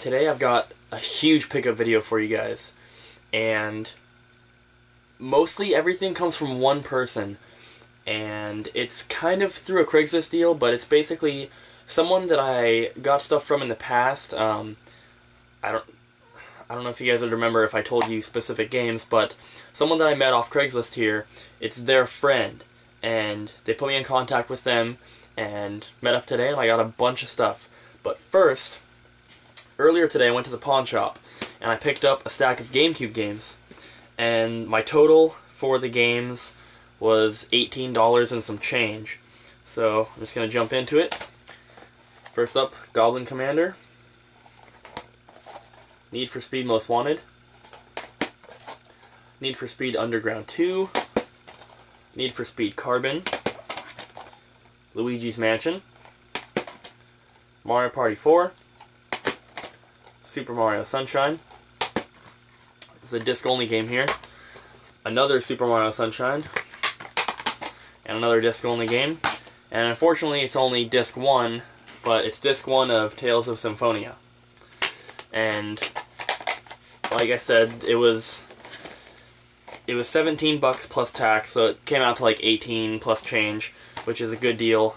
today I've got a huge pickup video for you guys, and mostly everything comes from one person, and it's kind of through a Craigslist deal, but it's basically someone that I got stuff from in the past. I don't know if you guys would remember if I told you specific games, but someone that I met off Craigslist here, it's their friend, and they put me in contact with them and met up today, and I got a bunch of stuff. But first, earlier today I went to the pawn shop and I picked up a stack of GameCube games, and my total for the games was $18 and some change. So I'm just going to jump into it. First up, Goblin Commander, Need for Speed Most Wanted, Need for Speed Underground 2, Need for Speed Carbon, Luigi's Mansion, Mario Party 4, Super Mario Sunshine. It's a disc-only game here. Another Super Mario Sunshine, and another disc-only game. And unfortunately, it's only disc 1, but it's disc 1 of Tales of Symphonia. And like I said, it was $17 plus tax, so it came out to like 18 plus change, which is a good deal.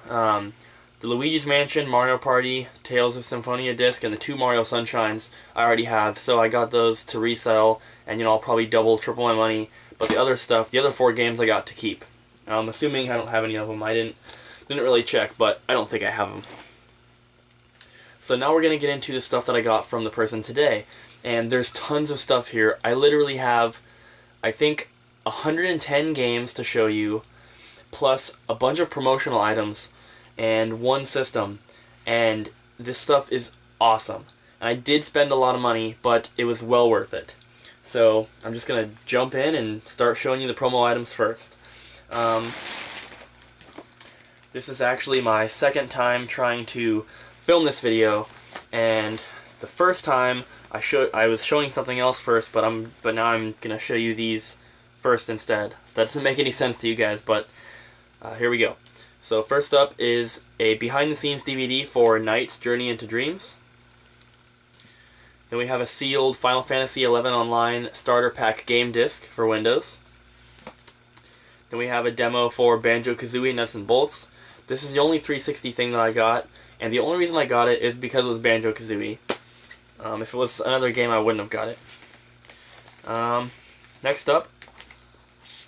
The Luigi's Mansion, Mario Party, Tales of Symphonia disc, and the 2 Mario Sunshines I already have, so I got those to resell, and I'll probably double, triple my money. But the other stuff, the other 4 games I got to keep. I'm assuming I don't have any of them. I didn't really check, but I don't think I have them. So now we're going to get into the stuff that I got from the person today. And there's tons of stuff here. I literally have, I think, 110 games to show you, plus a bunch of promotional items, and 1 system. And this stuff is awesome. And I did spend a lot of money, but it was well worth it. So I'm just going to jump in and start showing you the promo items first. This is actually my second time trying to film this video, and the first time I was showing something else first, but now I'm gonna show you these first instead. That doesn't make any sense to you guys, but here we go. So first up is a behind-the-scenes DVD for Knight's Journey into Dreams. Then we have a sealed Final Fantasy XI Online Starter Pack game disc for Windows. Then we have a demo for Banjo-Kazooie Nuts and Bolts. This is the only 360 thing that I got, and the only reason I got it is because it was Banjo-Kazooie. If it was another game, I wouldn't have got it. Next up,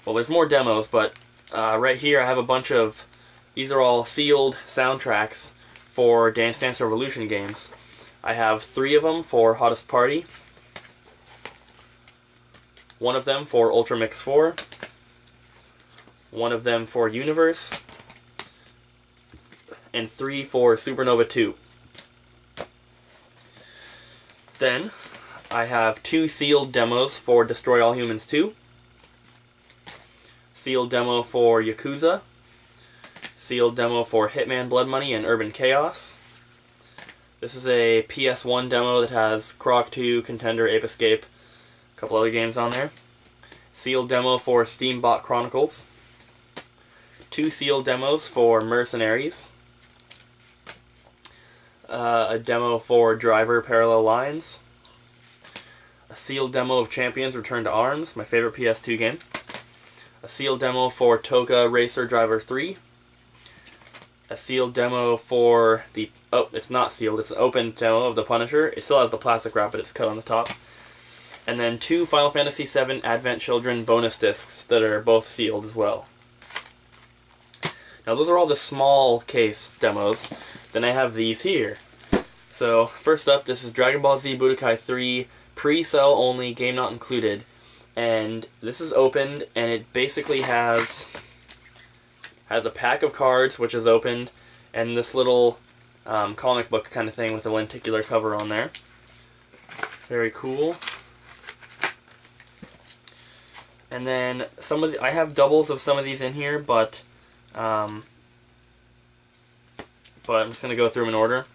well, there's more demos, but right here I have a bunch of, these are all sealed soundtracks for Dance Dance Revolution games. I have 3 of them for Hottest Party, 1 of them for Ultra Mix 4, 1 of them for Universe, and 3 for Supernova 2. Then, I have 2 sealed demos for Destroy All Humans 2, sealed demo for Yakuza, sealed demo for Hitman Blood Money and Urban Chaos. This is a PS1 demo that has Croc 2, Contender, Ape Escape, a couple other games on there. Sealed demo for Steambot Chronicles. 2 sealed demos for Mercenaries. A demo for Driver Parallel Lines. A sealed demo of Champions Return to Arms, my favorite PS2 game. A sealed demo for Toka Racer Driver 3. A sealed demo for the, oh, it's not sealed, it's an open demo of the Punisher. It still has the plastic wrap, but it's cut on the top. And then 2 Final Fantasy VII Advent Children bonus discs that are both sealed as well. Now those are all the small case demos. Then I have these here. So first up, this is Dragon Ball Z Budokai 3 pre-sale only, game not included. And this is opened, and it basically has a pack of cards, which is opened, and this little comic book kind of thing with a lenticular cover on there. Very cool. And then I have doubles of some of these in here, but I'm just going to go through them in order.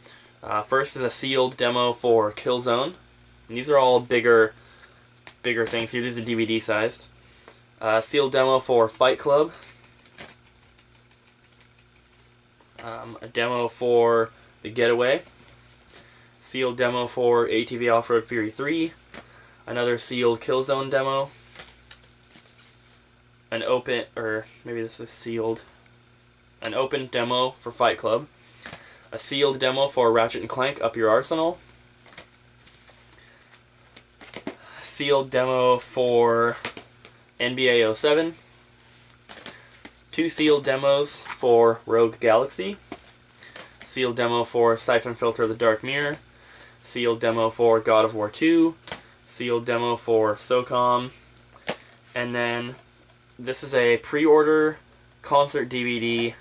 First is a sealed demo for Killzone. And these are all bigger things here. These are DVD sized. Sealed demo for Fight Club. A demo for The Getaway. sealed demo for ATV Off-Road Fury 3, another sealed Killzone demo, an open, or maybe this is sealed, an open demo for Fight Club, a sealed demo for Ratchet & Clank Up Your Arsenal, a sealed demo for NBA 07, 2 sealed demos for Rogue Galaxy, sealed demo for Siphon Filter The Dark Mirror, sealed demo for God of War 2, sealed demo for SOCOM, and then this is a pre-order concert DVD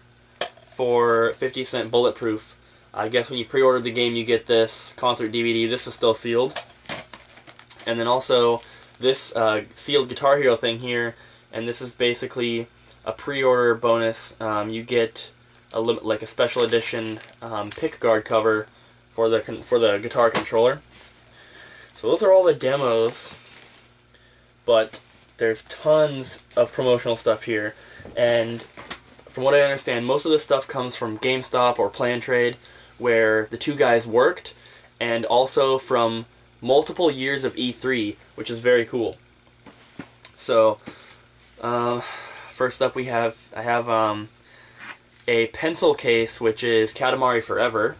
for 50 Cent Bulletproof. I guess when you pre-order the game you get this concert DVD. This is still sealed. And then also this sealed Guitar Hero thing here, and this is basically a pre-order bonus. You get like a special edition pickguard cover for the guitar controller. So those are all the demos, but there's tons of promotional stuff here, and from what I understand, most of this stuff comes from GameStop or Play and Trade, where the two guys worked, and also from multiple years of E3, which is very cool. So, first up I have a pencil case, which is Katamari Forever,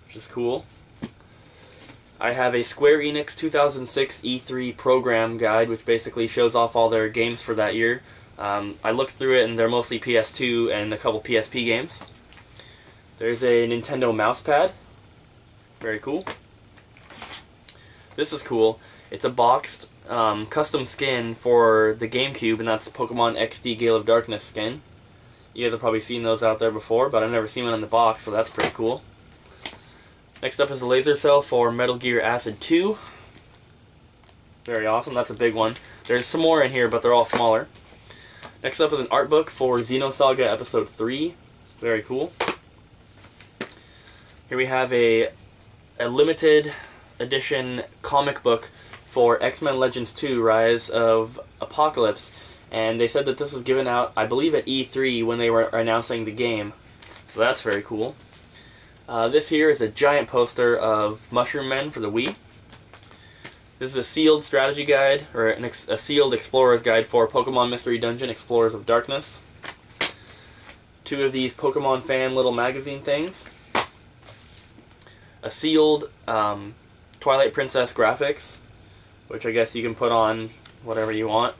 which is cool. I have a Square Enix 2006 E3 program guide, which basically shows off all their games for that year. I looked through it, and they're mostly PS2 and a couple PSP games. There's a Nintendo mousepad. Very cool. This is cool. It's a boxed custom skin for the GameCube, and that's Pokemon XD Gale of Darkness skin. You guys have probably seen those out there before, but I've never seen one in the box, so that's pretty cool. Next up is a laser cell for Metal Gear Acid 2. Very awesome. That's a big one. There's some more in here, but they're all smaller. Next up is an art book for Xenosaga Episode 3. Very cool. Here we have a limited edition comic book for X-Men Legends 2 Rise of Apocalypse. And they said that this was given out, I believe, at E3 when they were announcing the game. So that's very cool. This here is a giant poster of Mushroom Men for the Wii. This is a sealed strategy guide, or a sealed explorer's guide for Pokemon Mystery Dungeon Explorers of Darkness. 2 of these Pokemon fan little magazine things. A sealed Twilight Princess graphics, which I guess you can put on whatever you want.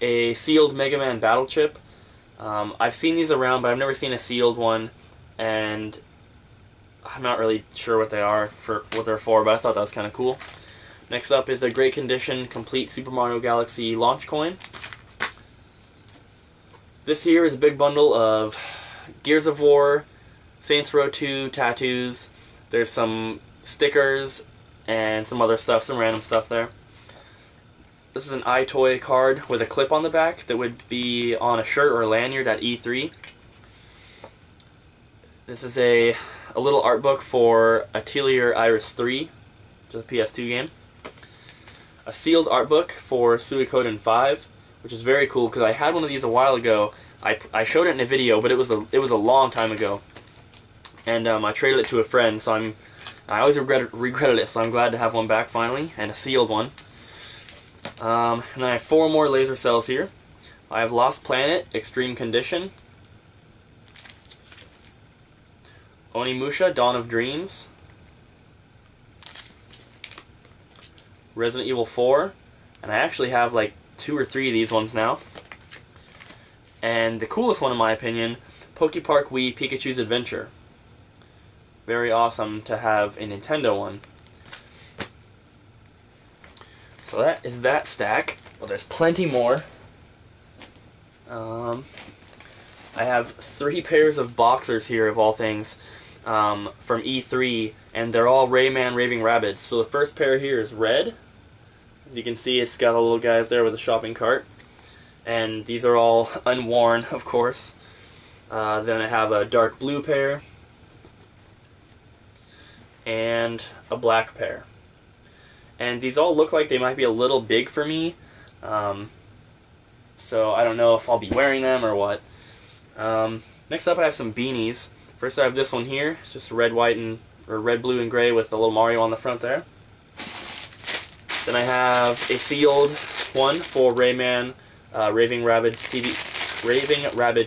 A sealed Mega Man Battle Chip. I've seen these around, but I've never seen a sealed one, and I'm not really sure what they are what they're for, but I thought that was kind of cool. Next up is a great condition complete Super Mario Galaxy launch coin. This here is a big bundle of Gears of War, Saints Row 2 tattoos. There's some stickers and some other stuff, some random stuff there. This is an iToy card with a clip on the back that would be on a shirt or a lanyard at E3. This is a little art book for Atelier Iris 3, which is a PS2 game. A sealed art book for Suikoden 5, which is very cool because I had one of these a while ago. I showed it in a video, but it was a long time ago, and I traded it to a friend. So I always regretted it. So I'm glad to have one back finally, and a sealed one. And then I have 4 more laser cells here. I have Lost Planet Extreme Condition, Onimusha Dawn of Dreams, Resident Evil 4, and I actually have like 2 or 3 of these ones now. And the coolest one in my opinion, Pokepark Wii Pikachu's Adventure. Very awesome to have a Nintendo one. So that is that stack. Well, there's plenty more. I have 3 pairs of boxers here, of all things, from E3, and they're all Rayman Raving Rabbids. So the first pair here is red. As you can see, it's got the little guys there with a shopping cart. And these are all unworn, of course. Then I have a dark blue pair, and a black pair. And these all look like they might be a little big for me, so I don't know if I'll be wearing them or what. Next up I have some beanies. First I have this one here. It's just red, white, or red, blue, and gray with the little Mario on the front there. Then I have a sealed one for Rayman Raving Rabbids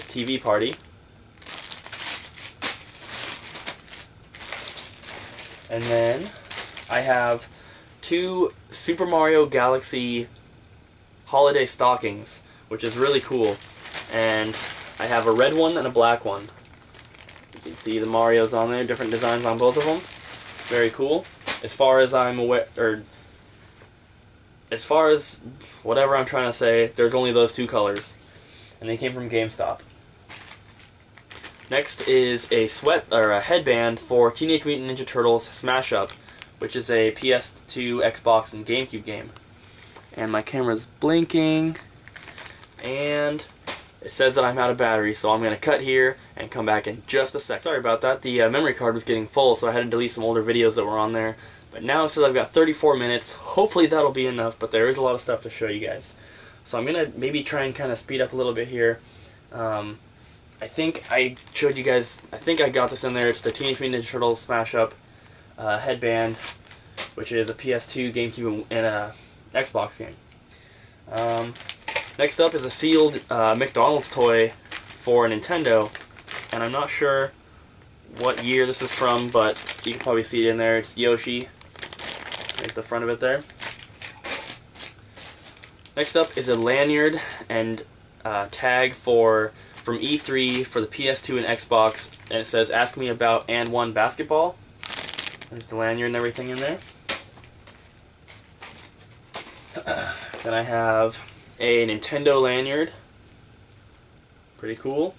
TV Party. And then I have 2 Super Mario Galaxy holiday stockings, which is really cool. And I have a red one and a black one. You can see the Marios on there, different designs on both of them. Very cool. As far as I'm aware, or as far as whatever I'm trying to say, there's only those 2 colors. And they came from GameStop. Next is a headband for Teenage Mutant Ninja Turtles Smash Up, which is a PS2, Xbox, and GameCube game. And my camera's blinking, and it says that I'm out of battery, so I'm going to cut here and come back in just a sec. Sorry about that, the memory card was getting full, so I had to delete some older videos that were on there. But now it says I've got 34 minutes, hopefully that'll be enough, but there is a lot of stuff to show you guys. So I'm going to maybe try and kind of speed up a little bit here. I think I showed you guys, I think I got this in there. It's the Teenage Mutant Ninja Turtles Smash Up headband, which is a PS2, GameCube, and a Xbox game. Next up is a sealed McDonald's toy for Nintendo, and I'm not sure what year this is from, but you can probably see it in there. It's Yoshi. There's the front of it there. Next up is a lanyard and tag from E3 for the PS2 and Xbox, and it says, "Ask me about and one basketball." There's the lanyard and everything in there. Then I have a Nintendo lanyard, pretty cool,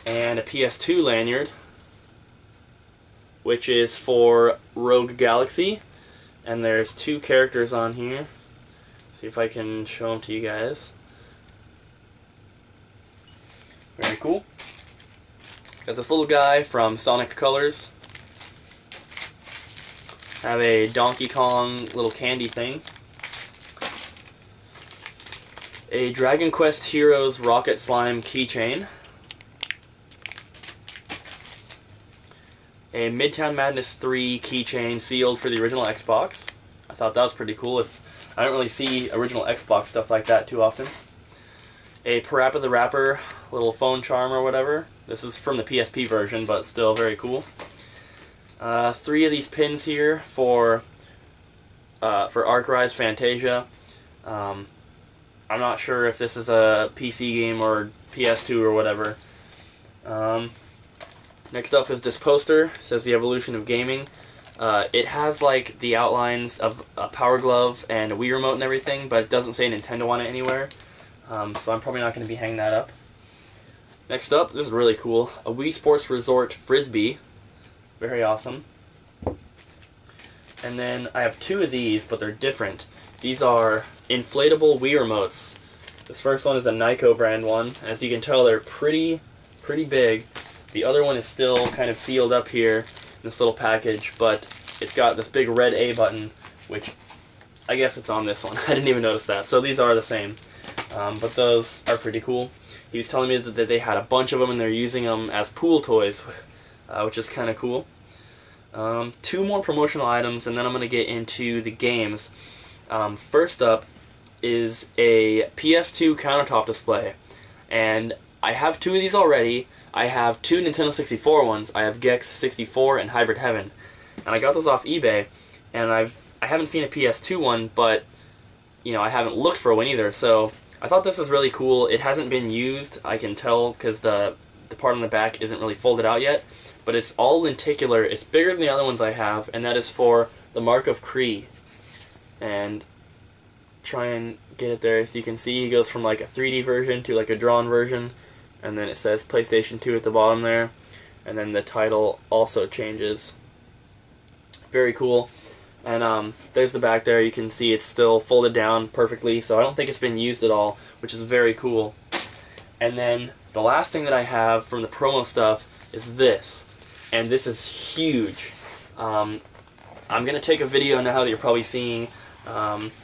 and a PS2 lanyard, which is for Rogue Galaxy, and there's 2 characters on here. See if I can show them to you guys. Very cool. Got this little guy from Sonic Colors. Have a Donkey Kong little candy thing. A Dragon Quest Heroes Rocket Slime keychain. A Midtown Madness 3 keychain sealed for the original Xbox. I thought that was pretty cool. I don't really see original Xbox stuff like that too often. A Parappa the Rapper little phone charm or whatever. This is from the PSP version, but still very cool. 3 of these pins here for Arc Rise Fantasia. I'm not sure if this is a PC game or PS2 or whatever. Next up is this poster. It says The Evolution of Gaming. It has like the outlines of a Power Glove and a Wii Remote and everything, but it doesn't say Nintendo on it anywhere. So I'm probably not going to be hanging that up. Next up, this is really cool. A Wii Sports Resort Frisbee. Very awesome. And then I have 2 of these, but they're different. These are inflatable Wii remotes. This first one is a Nyko brand one. As you can tell, they're pretty big. The other one is still kind of sealed up here in this little package, but it's got this big red A button, which I guess it's on this one. I didn't even notice that. So these are the same. But those are pretty cool. He was telling me that they had a bunch of them and they're using them as pool toys, which is kind of cool. 2 more promotional items, and then I'm going to get into the games. First up is a PS2 countertop display, and I have 2 of these already. I have 2 Nintendo 64 ones. I have Gex 64 and Hybrid Heaven, and I got those off eBay. And I haven't seen a PS2 one, but you know, I haven't looked for one either. So I thought this was really cool. It hasn't been used, I can tell, because the part on the back isn't really folded out yet. But it's all lenticular. It's bigger than the other ones I have, and that is for the Mark of Kree. And try and get it there so you can see he goes from like a 3D version to like a drawn version, and then it says PlayStation 2 at the bottom there, and then the title also changes. Very cool. And there's the back there. You can see it's still folded down perfectly, so I don't think it's been used at all, which is very cool. And then the last thing that I have from the promo stuff is this, and this is huge. I'm going to take a video now that you're probably seeing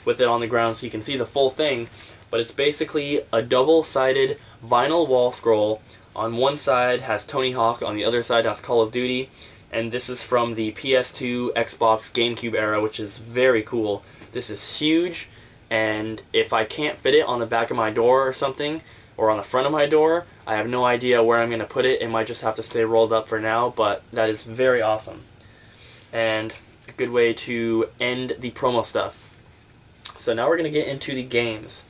with it on the ground so you can see the full thing, but it's basically a double-sided vinyl wall scroll On one side has Tony Hawk, on the other side has Call of Duty, and this is from the PS2, Xbox, GameCube era, which is very cool. This is huge, and if I can't fit it on the back of my door or something, or on the front of my door, I have no idea where I'm going to put it. It might just have to stay rolled up for now, but that is very awesome. And a good way to end the promo stuff. So now we're going to get into the games.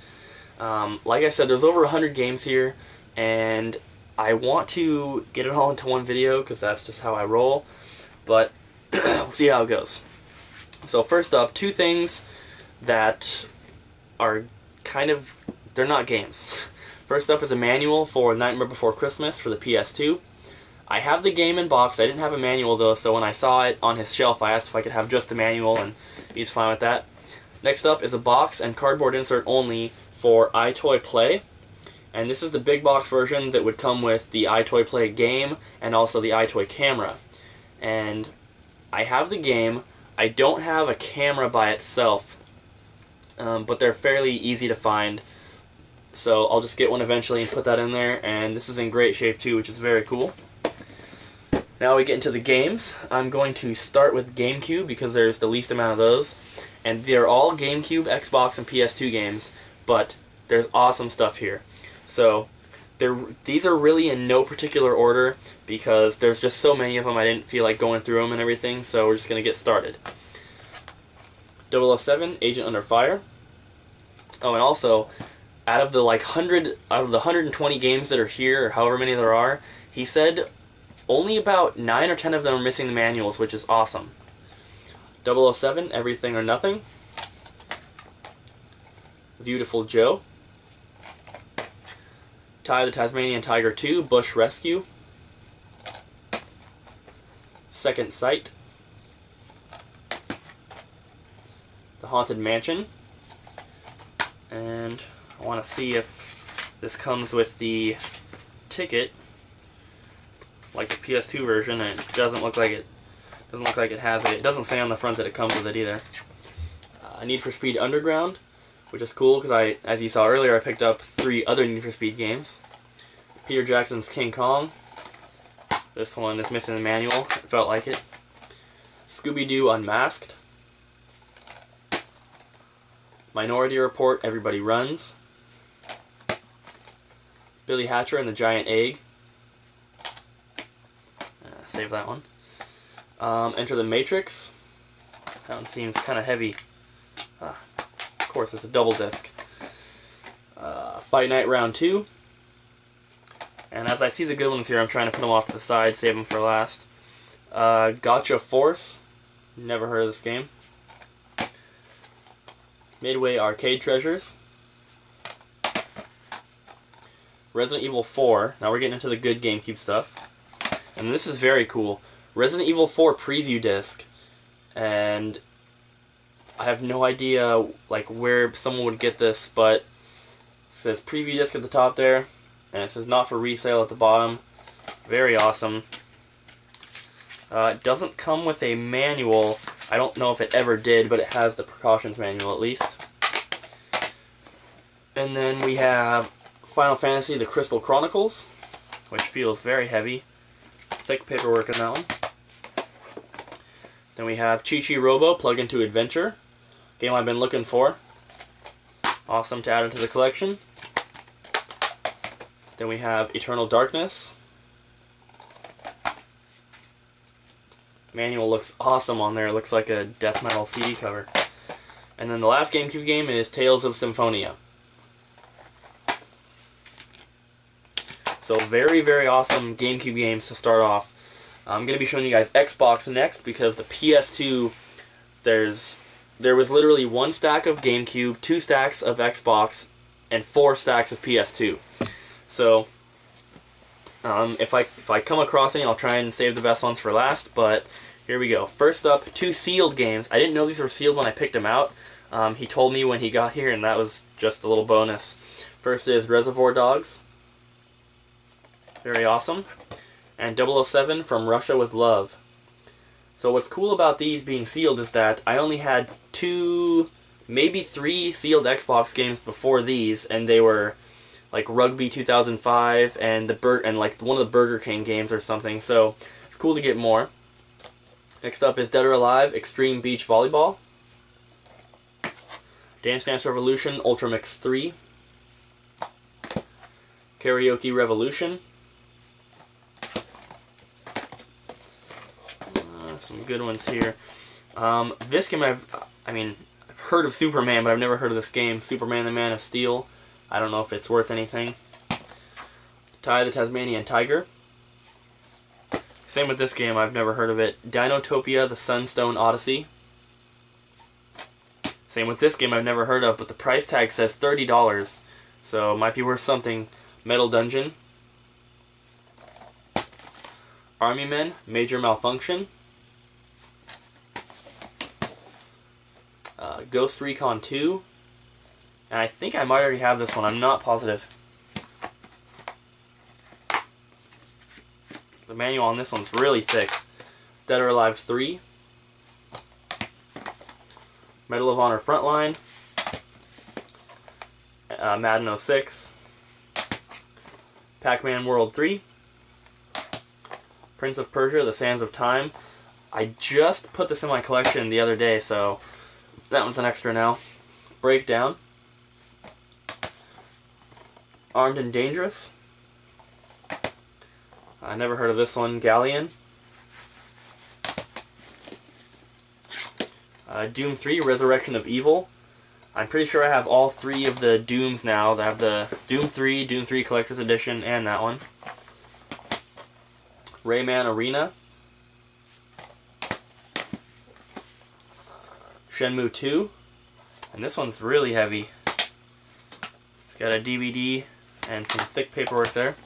Like I said, there's over 100 games here, and I want to get it all into one video because that's just how I roll, but we'll see how it goes. So first up, two things that are kind of, they're not games. First up is a manual for Nightmare Before Christmas for the PS2. I have the game in box. I didn't have a manual though, so when I saw it on his shelf, I asked if I could have just the manual, and he's fine with that. Next up is a box and cardboard insert only for iToy Play. And this is the big box version that would come with the iToy Play game and also the iToy camera. And I have the game. I don't have a camera by itself, but they're fairly easy to find. So I'll just get one eventually and put that in there. And this is in great shape too, which is very cool. Now we get into the games. I'm going to start with GameCube because there's the least amount of those. And they're all GameCube, Xbox, and PS2 games, but there's awesome stuff here. So these are really in no particular order because there's just so many of them I didn't feel like going through them and everything, so we're just going to get started. 007, Agent Under Fire. Oh, and also, out of the 120 games that are here, or however many there are, he said only about 9 or 10 of them are missing the manuals, which is awesome. 007, Everything or Nothing. Beautiful Joe. Ty the Tasmanian Tiger 2, Bush Rescue. Second Sight. The Haunted Mansion. And I want to see if this comes with the ticket, like the PS2 version, and it doesn't look like it. Doesn't look like it has it. It doesn't say on the front that it comes with it either. Need for Speed Underground, which is cool because as you saw earlier, I picked up 3 other Need for Speed games. Peter Jackson's King Kong. This one is missing the manual. It felt like it. Scooby-Doo Unmasked. Minority Report, Everybody Runs. Billy Hatcher and the Giant Egg. Save that one. Enter the Matrix. That one seems kind of heavy. Of course, it's a double disc. Fight Night Round 2. And as I see the good ones here, I'm trying to put them off to the side, save them for last. Gotcha Force. Never heard of this game. Midway Arcade Treasures. Resident Evil 4. Now we're getting into the good GameCube stuff. And this is very cool. Resident Evil 4 preview disc. And I have no idea where someone would get this, but it says preview disc at the top there, and it says not for resale at the bottom. Very awesome. It doesn't come with a manual. I don't know if it ever did, but it has the precautions manual at least. And then we have Final Fantasy: The Crystal Chronicles, which feels very heavy. Thick paperwork in that one. Then we have Chi-Chi Robo Plug Into Adventure. Game I've been looking for. Awesome to add into the collection. Then we have Eternal Darkness. Manual looks awesome on there. It looks like a death metal CD cover. And then the last GameCube game is Tales of Symphonia. So very, very awesome GameCube games to start off. I'm going to be showing you guys Xbox next because the PS2, there was literally 1 stack of GameCube, 2 stacks of Xbox, and 4 stacks of PS2. So if I come across any, I'll try and save the best ones for last, but here we go. First up, 2 sealed games. I didn't know these were sealed when I picked them out. He told me when he got here, and that was just a little bonus. First is Reservoir Dogs. Very awesome. And 007 From Russia with Love. So what's cool about these being sealed is that I only had 2, maybe 3 sealed Xbox games before these, and they were like Rugby 2005 and like one of the Burger King games or something. So it's cool to get more. Next up is Dead or Alive Extreme Beach Volleyball, Dance Dance Revolution Ultra Mix 3, Karaoke Revolution. Some good ones here. This game I've heard of Superman, but I've never heard of this game. Superman the Man of Steel. I don't know if it's worth anything. Ty the Tasmanian Tiger. Same with this game, I've never heard of it. Dinotopia the Sunstone Odyssey. Same with this game, I've never heard of, but the price tag says $30, so it might be worth something. Metal Dungeon. Army Men Major Malfunction. Ghost Recon 2, and I think I might already have this one, I'm not positive. The manual on this one's really thick. Dead or Alive 3, Medal of Honor Frontline, Madden 06, Pac-Man World 3, Prince of Persia The Sands of Time. I just put this in my collection the other day, so that one's an extra now. Breakdown. Armed and Dangerous. I never heard of this one. Galleon. Doom 3, Resurrection of Evil. I'm pretty sure I have all three of the Dooms now. I have the Doom 3, Doom 3 Collector's Edition, and that one. Rayman Arena. Shenmue 2, and this one's really heavy. It's got a DVD and some thick paperwork there.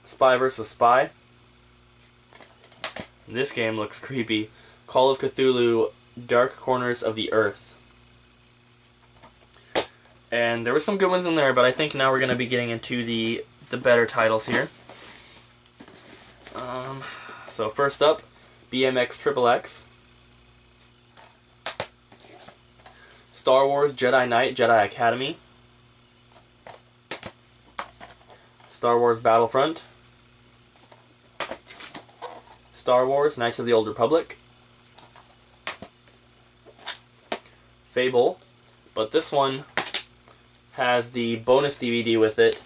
Spy vs. Spy. This game looks creepy. Call of Cthulhu, Dark Corners of the Earth. And there were some good ones in there, but I think now we're going to be getting into the better titles here. So first up, BMX XXX. Star Wars Jedi Knight Jedi Academy. Star Wars Battlefront. Star Wars Knights of the Old Republic. Fable, but this one has the bonus DVD with it,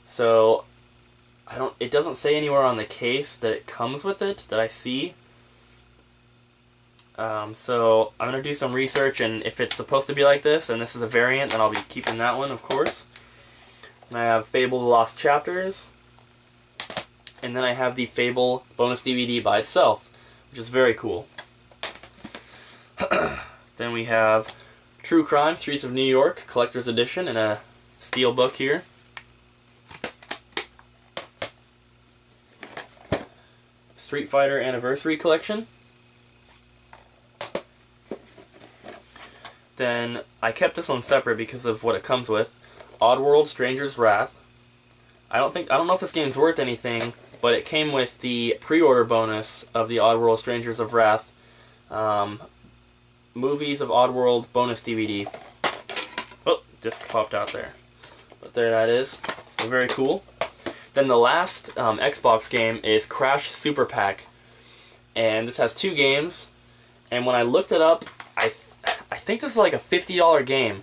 so it doesn't say anywhere on the case that it comes with it that I see. So I'm going to do some research, and if it's supposed to be like this, and this is a variant, then I'll be keeping that one, of course. And I have Fable The Lost Chapters, and then I have the Fable bonus DVD by itself, which is very cool. Then we have True Crime, Streets of New York, Collector's Edition, in a steel book here. Street Fighter Anniversary Collection. Then I kept this one separate because of what it comes with. Oddworld Stranger's Wrath. I don't know if this game's worth anything, but it came with the pre-order bonus of the Oddworld Strangers of Wrath Movies of Oddworld bonus DVD. Oh, disc popped out there. But there that is. So very cool. Then the last Xbox game is Crash Super Pack. And this has 2 games. And when I looked it up, I think this is like a $50 game.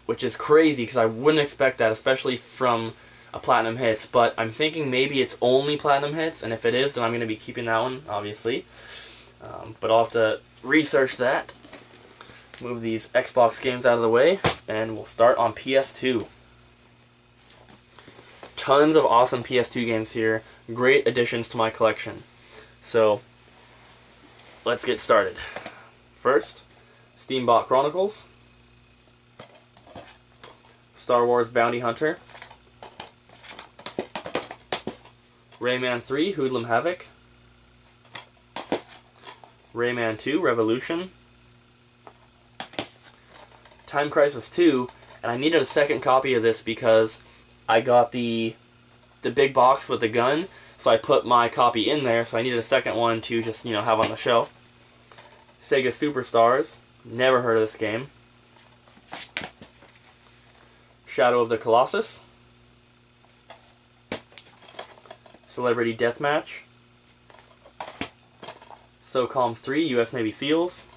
Which is crazy because I wouldn't expect that, especially from a Platinum Hits. But I'm thinking maybe it's only Platinum Hits. And if it is, then I'm going to be keeping that one, obviously. But I'll have to research that. Move these Xbox games out of the way. And we'll start on PS2. Tons of awesome PS2 games here. Great additions to my collection. So, let's get started. First, Steambot Chronicles. Star Wars Bounty Hunter. Rayman 3 Hoodlum Havoc. Rayman 2 Revolution. Time Crisis 2, and I needed a second copy of this because I got the big box with the gun, so I put my copy in there, so I needed a second one to just, have on the shelf. Sega Superstars, never heard of this game. Shadow of the Colossus, Celebrity Deathmatch, SOCOM 3 US Navy SEALs,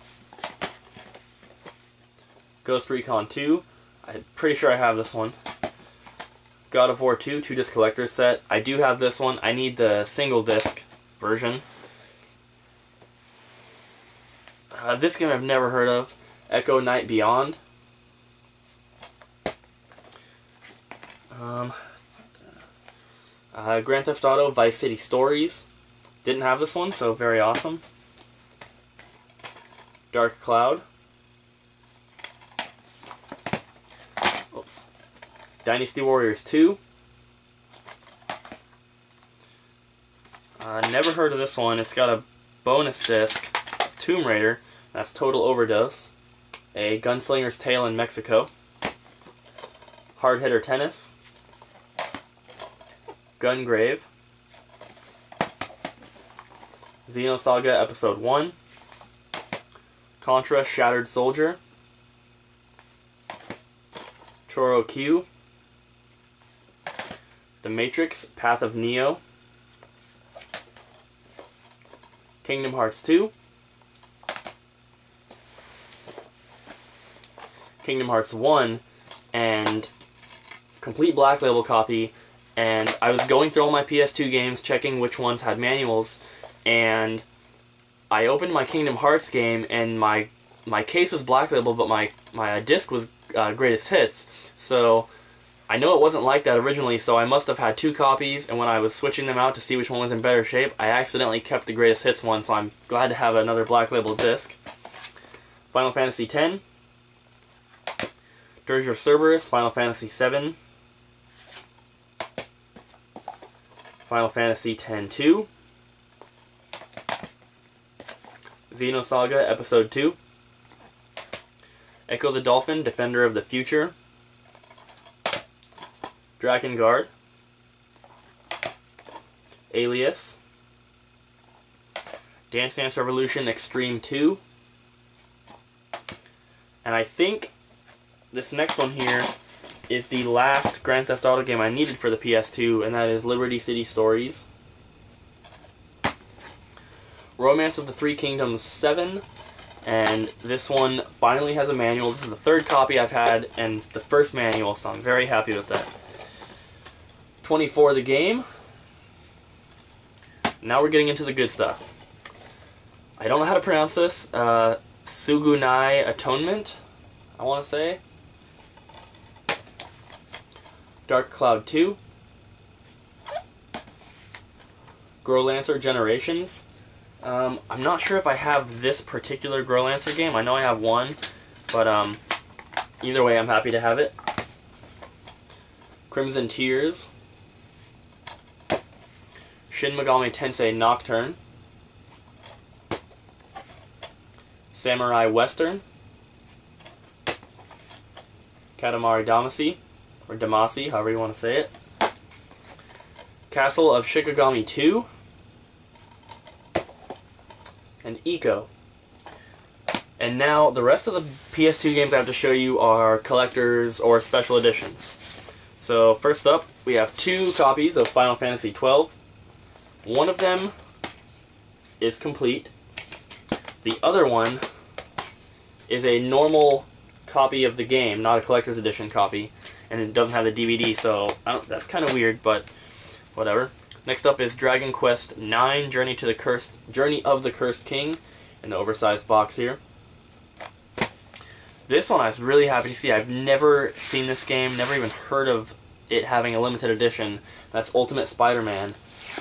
Ghost Recon 2, I'm pretty sure I have this one, God of War 2 2-disc collector's set, I do have this one, I need the single disc version. This game I've never heard of, Echo Night Beyond. Grand Theft Auto Vice City Stories. Didn't have this one, so very awesome. Dark Cloud. Oops. Dynasty Warriors 2. Never heard of this one. It's got a bonus disc of Tomb Raider. That's Total Overdose. A Gunslinger's Tale in Mexico. Hard Hitter Tennis. Gungrave. Xenosaga Episode 1. Contra Shattered Soldier. Choro Q. The Matrix Path of Neo. Kingdom Hearts 2. Kingdom Hearts 1, and complete Black Label copy, and I was going through all my PS2 games, checking which ones had manuals, and I opened my Kingdom Hearts game, and my case was Black Label, but my disc was Greatest Hits, so I know it wasn't like that originally, so I must have had two copies, and when I was switching them out to see which one was in better shape, I accidentally kept the Greatest Hits one, so I'm glad to have another Black Label disc. Final Fantasy X. Dirge of Cerberus, Final Fantasy VII. Final Fantasy X-2. Xenosaga Episode 2. Echo the Dolphin, Defender of the Future. Drakengard. Alias. Dance Dance Revolution Extreme 2. And I think this next one here is the last Grand Theft Auto game I needed for the PS2, and that is Liberty City Stories. Romance of the Three Kingdoms 7, and this one finally has a manual. This is the third copy I've had, and the first manual, so I'm very happy with that. 24 the game. Now we're getting into the good stuff. I don't know how to pronounce this. Sugunai Atonement, I want to say. Dark Cloud 2. Growlancer Generations. I'm not sure if I have this particular Growlancer game. I know I have one, but either way I'm happy to have it. Crimson Tears. Shin Megami Tensei Nocturne. Samurai Western. Katamari Damacy, or Damacy, however you want to say it. Castle of Shikigami 2. And Eco. And now the rest of the PS2 games I have to show you are collectors or special editions. So first up, we have two copies of Final Fantasy XII. One of them is complete. The other one is a normal copy of the game, not a collector's edition copy, and it doesn't have the DVD, so that's kind of weird, but whatever. Next up is Dragon Quest IX: Journey of the Cursed King, in the oversized box here. This one I was really happy to see. I've never seen this game, never even heard of it having a limited edition. That's Ultimate Spider-Man.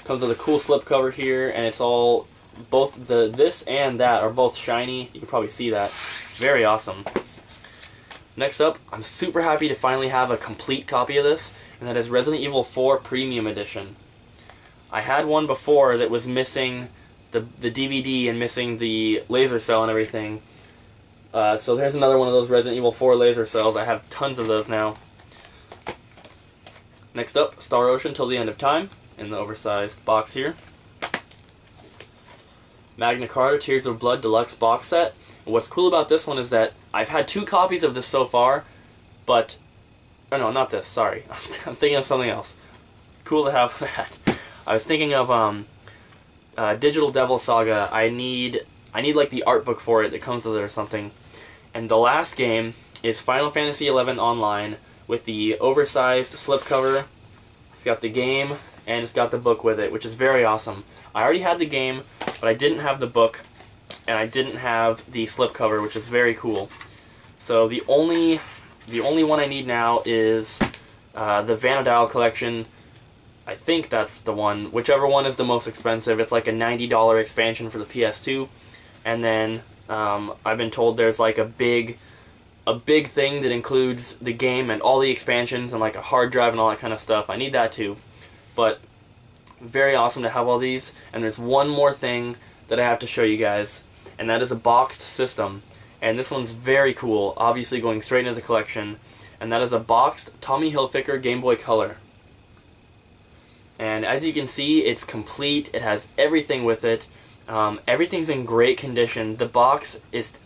Comes with a cool slipcover here, and it's all, both this and that are both shiny. You can probably see that. Very awesome. Next up, I'm super happy to finally have a complete copy of this, and that is Resident Evil 4 Premium Edition. I had one before that was missing the DVD and missing the laser cell and everything. So there's another one of those Resident Evil 4 laser cells. I have tons of those now. Next up, Star Ocean Till the End of Time, in the oversized box here. Magna Carta Tears of Blood Deluxe box set. And what's cool about this one is that I've had two copies of this so far, but Oh no, not this, sorry. I'm thinking of something else. Cool to have that. I was thinking of Digital Devil Saga. I need like the art book for it that comes with it or something. And the last game is Final Fantasy XI Online with the oversized slipcover. It's got the game and it's got the book with it, which is very awesome. I already had the game, but I didn't have the book, and I didn't have the slipcover, which is very cool. So the only one I need now is the Vanadile collection. I think that's the one. Whichever one is the most expensive. It's like a $90 expansion for the PS2, and then I've been told there's like a big thing that includes the game and all the expansions and like a hard drive and all that kind of stuff. I need that too, but very awesome to have all these. And there's one more thing that I have to show you guys, and that is a boxed system. And this one's very cool, obviously going straight into the collection, and that is a boxed Tommy Hilfiger Game Boy Color. And as you can see, it's complete. It has everything with it. Everything's in great condition. The box is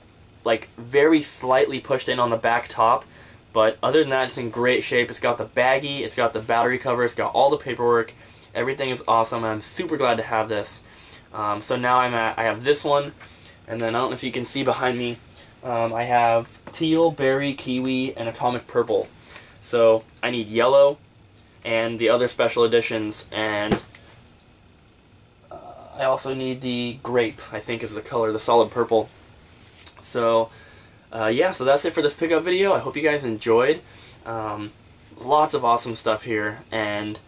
like very slightly pushed in on the back top, but other than that, it's in great shape. It's got the baggie, it's got the battery cover, it's got all the paperwork. Everything is awesome, and I'm super glad to have this. So now I have this one, and then I don't know if you can see behind me, I have teal, berry, kiwi, and atomic purple. So I need yellow and the other special editions, and I also need the grape, I think is the color, the solid purple. So yeah, so that's it for this pickup video. I hope you guys enjoyed. Lots of awesome stuff here, and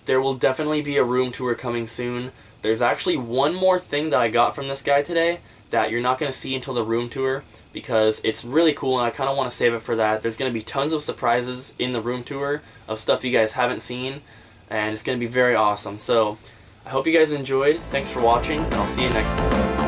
there will definitely be a room tour coming soon. There's actually one more thing that I got from this guy today that you're not going to see until the room tour, because it's really cool and I kind of want to save it for that. There's going to be tons of surprises in the room tour of stuff you guys haven't seen, and it's going to be very awesome. So I hope you guys enjoyed. Thanks for watching, and I'll see you next time.